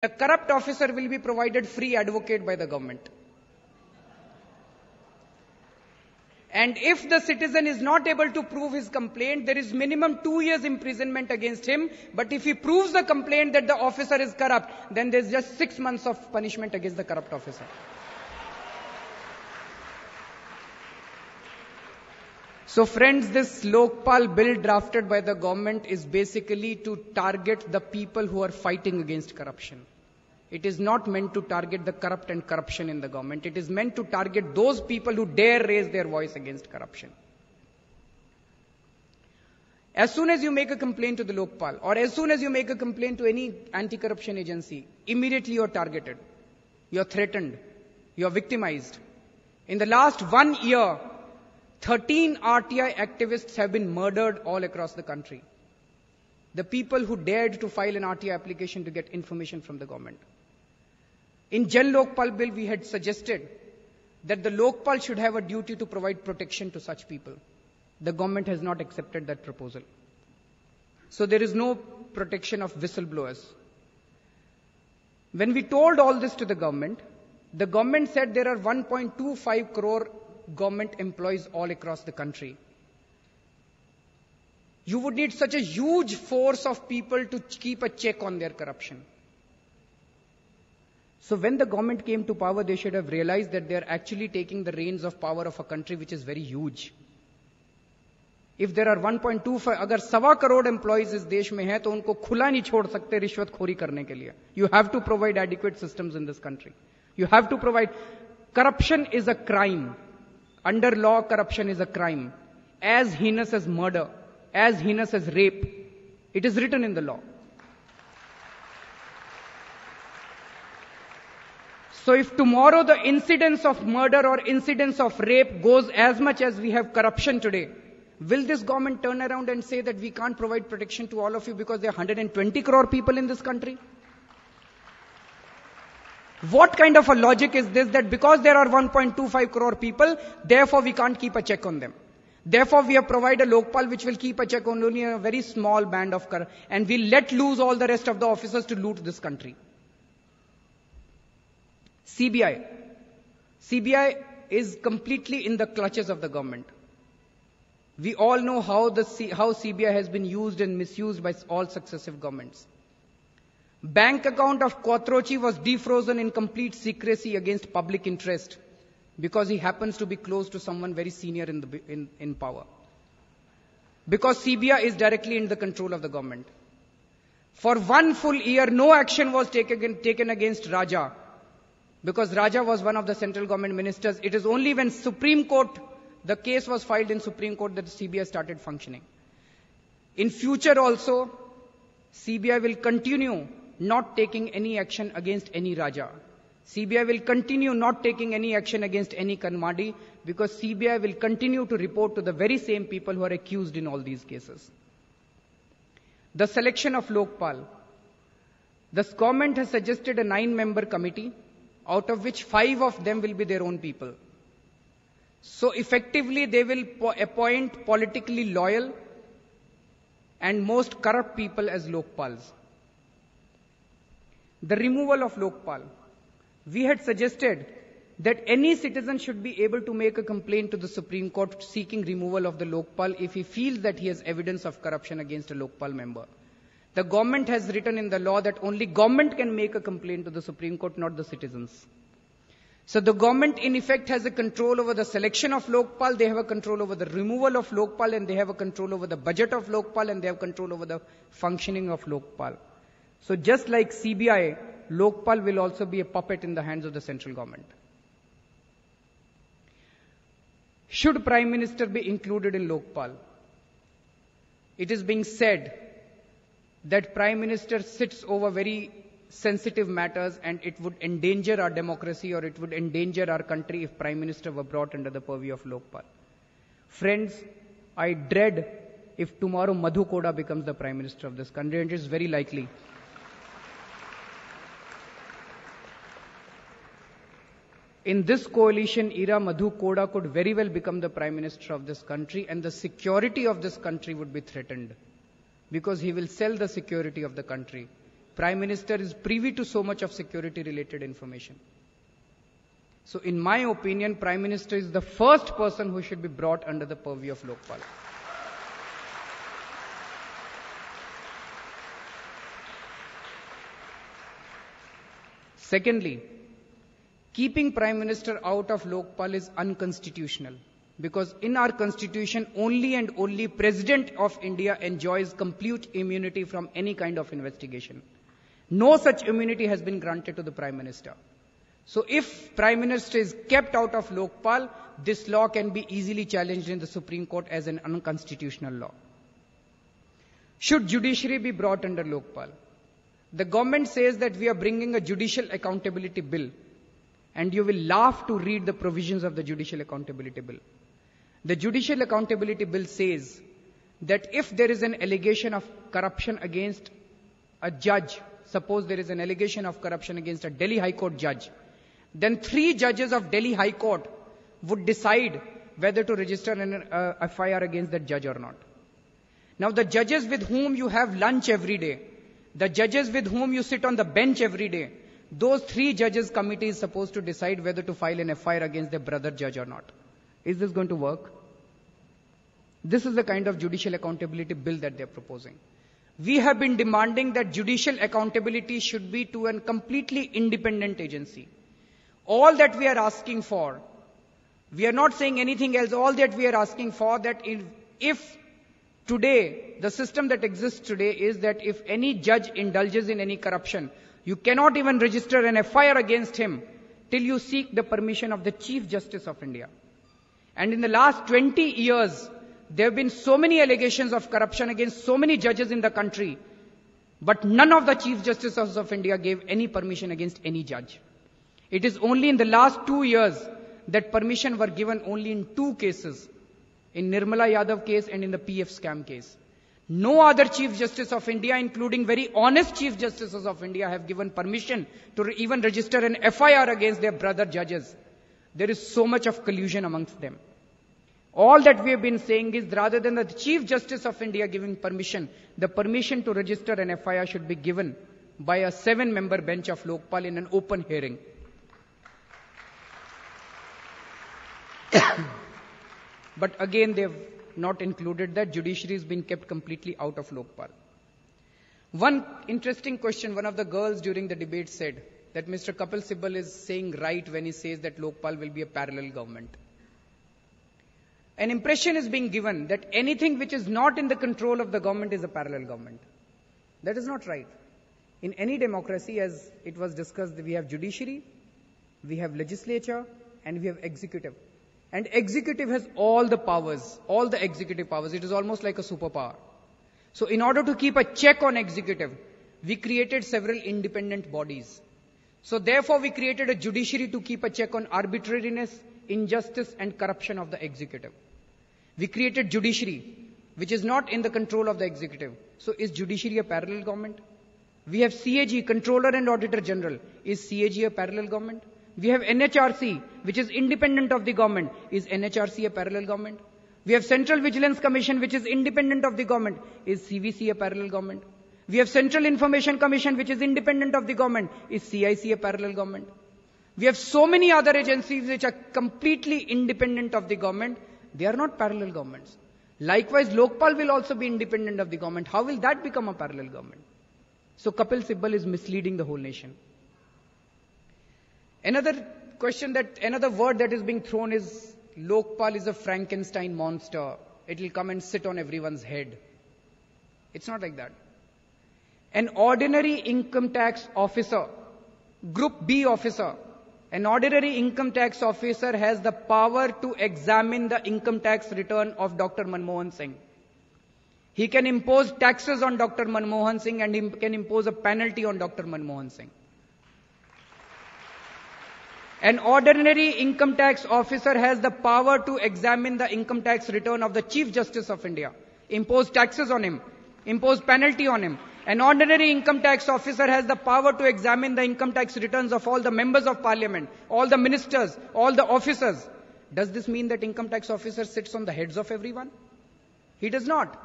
The corrupt officer will be provided free advocate by the government. And if the citizen is not able to prove his complaint, there is minimum 2 years imprisonment against him. But if he proves the complaint that the officer is corrupt, then there's just 6 months of punishment against the corrupt officer. So friends, this Lokpal Bill drafted by the government is basically to target the people who are fighting against corruption. It is not meant to target the corrupt and corruption in the government. It is meant to target those people who dare raise their voice against corruption. As soon as you make a complaint to the Lokpal, or as soon as you make a complaint to any anti-corruption agency, immediately you are targeted. You are threatened. You are victimized. In the last 1 year, 13 RTI activists have been murdered all across the country. The people who dared to file an RTI application to get information from the government. In Jan Lokpal Bill, we had suggested that the Lokpal should have a duty to provide protection to such people. The government has not accepted that proposal. So there is no protection of whistleblowers. When we told all this to the government said there are 1.25 crore government employees all across the country. You would need such a huge force of people to keep a check on their corruption. So when the government came to power, they should have realized that they are actually taking the reins of power of a country which is very huge. If there are 1.25, अगर 1.25 crore employees इस देश में हैं, तो उनको खुला नहीं छोड़ सकते रिश्वतखोरी करने के लिए. You have to provide adequate systems in this country. You have to provide. Corruption is a crime. Under law, corruption is a crime. As heinous as murder, as heinous as rape. It is written in the law. So if tomorrow the incidence of murder or incidence of rape goes as much as we have corruption today, will this government turn around and say that we can't provide protection to all of you because there are 120 crore people in this country? What kind of a logic is this, that because there are 1.25 crore people, therefore we can't keep a check on them? Therefore we have provided a Lokpal which will keep a check on only a very small band of corrupt, and we'll let loose all the rest of the officers to loot this country. CBI is completely in the clutches of the government. We all know how CBI has been used and misused by all successive governments. Bank account of Quattrochi was defrozen in complete secrecy against public interest because he happens to be close to someone very senior in power. Because CBI is directly in the control of the government. For 1 full year, no action was taken against Raja, because Raja was one of the central government ministers. It is only when Supreme Court, the case was filed in Supreme Court, that the CBI started functioning. In future also, CBI will continue not taking any action against any Raja. CBI will continue not taking any action against any Kanmadi, because CBI will continue to report to the very same people who are accused in all these cases. The selection of Lokpal. The government has suggested a 9-member committee, out of which 5 of them will be their own people. So effectively they will appoint politically loyal and most corrupt people as Lokpals. The removal of Lokpal. We had suggested that any citizen should be able to make a complaint to the Supreme Court seeking removal of the Lokpal if he feels that he has evidence of corruption against a Lokpal member. The government has written in the law that only government can make a complaint to the Supreme Court, not the citizens. So the government in effect has a control over the selection of Lokpal, they have a control over the removal of Lokpal, and they have a control over the budget of Lokpal, and they have control over the functioning of Lokpal. So just like CBI, Lokpal will also be a puppet in the hands of the central government. Should Prime Minister be included in Lokpal? It is being said that Prime Minister sits over very sensitive matters and it would endanger our democracy, or it would endanger our country if Prime Minister were brought under the purview of Lokpal. Friends, I dread if tomorrow Madhu Koda becomes the Prime Minister of this country, and it is very likely. In this coalition era, Madhu Koda could very well become the Prime Minister of this country, and the security of this country would be threatened, because he will sell the security of the country Prime Minister is privy to so much of security related information. So in my opinion, Prime Minister is the first person who should be brought under the purview of Lokpal. Secondly, keeping Prime Minister out of Lokpal is unconstitutional, because in our constitution only and only President of India enjoys complete immunity from any kind of investigation. No such immunity has been granted to the Prime Minister. So if Prime Minister is kept out of Lokpal, this law can be easily challenged in the Supreme Court as an unconstitutional law. Should judiciary be brought under Lokpal? The government says that we are bringing a judicial accountability bill, and you will laugh to read the provisions of the judicial accountability bill. The judicial accountability bill says that if there is an allegation of corruption against a judge, suppose there is an allegation of corruption against a Delhi High Court judge, then 3 judges of Delhi High Court would decide whether to register an FIR against that judge or not. Now the judges with whom you have lunch every day, the judges with whom you sit on the bench every day, those 3 judges committee is supposed to decide whether to file an FIR against their brother judge or not. Is this going to work? This is the kind of judicial accountability bill that they are proposing. We have been demanding that judicial accountability should be to a completely independent agency. All that we are asking for, we are not saying anything else, all that we are asking for, that if today, the system that exists today is that if any judge indulges in any corruption, you cannot even register an FIR against him till you seek the permission of the Chief Justice of India. And in the last 20 years, there have been so many allegations of corruption against so many judges in the country, but none of the Chief Justices of India gave any permission against any judge. It is only in the last 2 years that permission were given only in 2 cases, in Nirmala Yadav case and in the PF scam case. No other Chief Justice of India, including very honest Chief Justices of India, have given permission to even register an FIR against their brother judges. There is so much of collusion amongst them. All that we have been saying is, rather than the Chief Justice of India giving permission, the permission to register an FIR should be given by a 7-member bench of Lokpal in an open hearing. But again, they have not included that. Judiciary has been kept completely out of Lokpal. One interesting question, one of the girls during the debate said that Mr. Kapil Sibal is saying right when he says that Lokpal will be a parallel government. An impression is being given that anything which is not in the control of the government is a parallel government. That is not right. In any democracy, as it was discussed, we have judiciary, we have legislature, and we have executive. And executive has all the powers, all the executive powers. It is almost like a superpower. So in order to keep a check on executive, we created several independent bodies. So therefore we created a judiciary to keep a check on arbitrariness, injustice and corruption of the executive. We created judiciary, which is not in the control of the executive. So is judiciary a parallel government? We have CAG, Controller and Auditor General. Is CAG a parallel government? We have NHRC, which is independent of the government. Is NHRC a parallel government? We have Central Vigilance Commission, which is independent of the government. Is CVC a parallel government? We have Central Information Commission, which is independent of the government. Is CIC a parallel government? We have so many other agencies which are completely independent of the government. They are not parallel governments. Likewise, Lokpal will also be independent of the government. How will that become a parallel government? So Kapil Sibal is misleading the whole nation. Another word that is being thrown is Lokpal is a Frankenstein monster. It will come and sit on everyone's head. It's not like that. An ordinary income tax officer, Group B officer, an ordinary income tax officer has the power to examine the income tax return of Dr. Manmohan Singh. He can impose taxes on Dr. Manmohan Singh and he can impose a penalty on Dr. Manmohan Singh. An ordinary income tax officer has the power to examine the income tax return of the Chief Justice of India, impose taxes on him, impose penalty on him. An ordinary income tax officer has the power to examine the income tax returns of all the members of parliament, all the ministers, all the officers. Does this mean that income tax officer sits on the heads of everyone? He does not.